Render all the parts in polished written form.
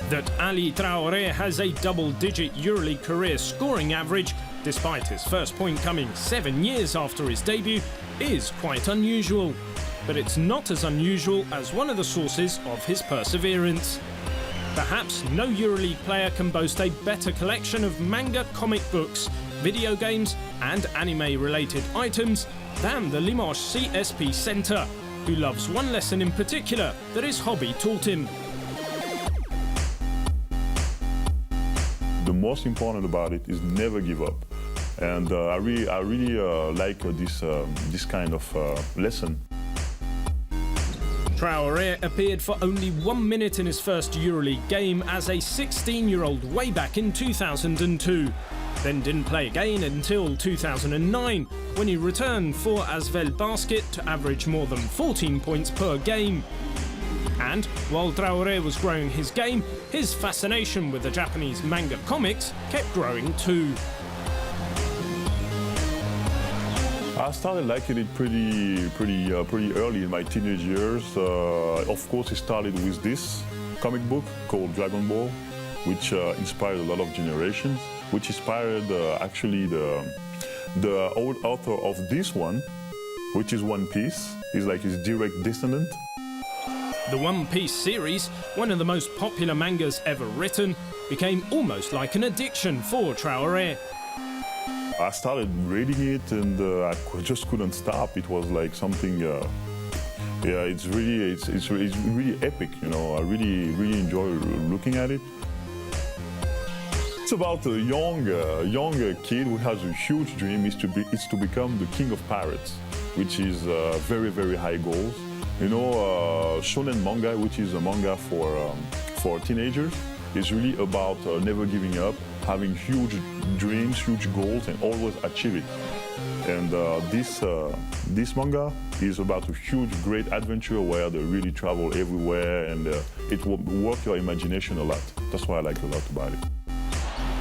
That Ali Traore has a double-digit Euroleague career scoring average, despite his first point coming 7 years after his debut, is quite unusual. But it's not as unusual as one of the sources of his perseverance. Perhaps no Euroleague player can boast a better collection of manga comic books, video games and anime-related items than the Limoges CSP centre, who loves one lesson in particular that his hobby taught him. The most important about it is never give up, and I really like this kind of lesson. Traore appeared for only 1 minute in his first Euroleague game as a 16-year-old way back in 2002. Then didn't play again until 2009, when he returned for Asvel Basket to average more than 14 points per game. And while Traore was growing his game, his fascination with the Japanese manga comics kept growing too. I started liking it pretty early in my teenage years. Of course, it started with this comic book called Dragon Ball, which inspired a lot of generations, which inspired actually the old author of this one, which is One Piece. He's like his direct descendant. The One Piece series, one of the most popular mangas ever written, became almost like an addiction for Traore. I started reading it and I just couldn't stop. It was like something, yeah, it's really epic, you know. I really enjoy looking at it. It's about a young kid who has a huge dream. It's to become the king of pirates, which is very high goals. You know, shonen manga, which is a manga for teenagers, is really about never giving up, having huge dreams, huge goals, and always achieve it. And this manga is about a huge, great adventure where they really travel everywhere, and it will work your imagination a lot. That's why I like a lot about it.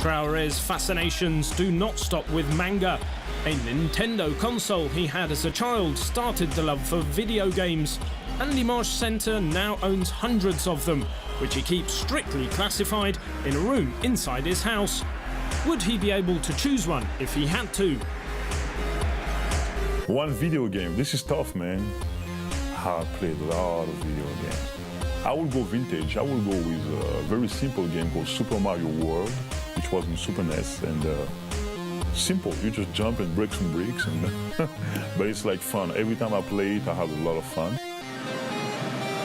Traore's fascinations do not stop with manga. A Nintendo console he had as a child started the love for video games, and Limoges Centre now owns hundreds of them, which he keeps strictly classified in a room inside his house. Would he be able to choose one if he had to? One video game, this is tough, man. I played a lot of video games. I will go vintage. I will go with a very simple game called Super Mario World, which was in Super NES, and simple. You just jump and break some bricks, and but it's like fun. Every time I play it, I have a lot of fun.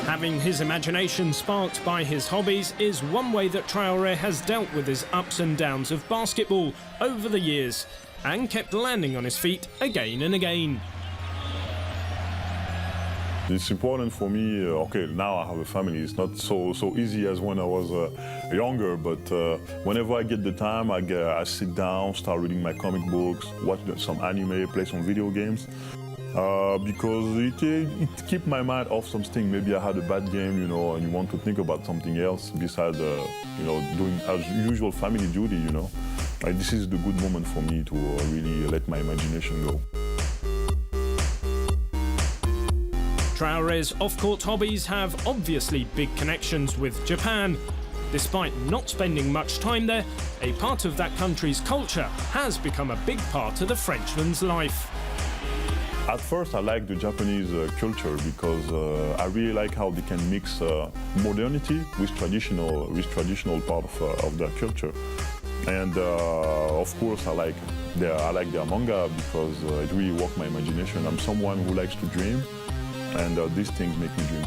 Having his imagination sparked by his hobbies is one way that Traore has dealt with his ups and downs of basketball over the years, and kept landing on his feet again and again. It's important for me, okay, now I have a family. It's not so easy as when I was younger, but whenever I get the time, I sit down, start reading my comic books, watch some anime, play some video games, because it keeps my mind off something. Maybe I had a bad game, you know, and you want to think about something else besides, you know, doing as usual family duty, you know. Like, this is the good moment for me to really let my imagination go. Traore's off-court hobbies have obviously big connections with Japan. Despite not spending much time there, a part of that country's culture has become a big part of the Frenchman's life. At first, I like the Japanese culture because I really like how they can mix modernity with traditional part of their culture. And of course, I like their manga because it really works my imagination. I'm someone who likes to dream, and these things make me dream.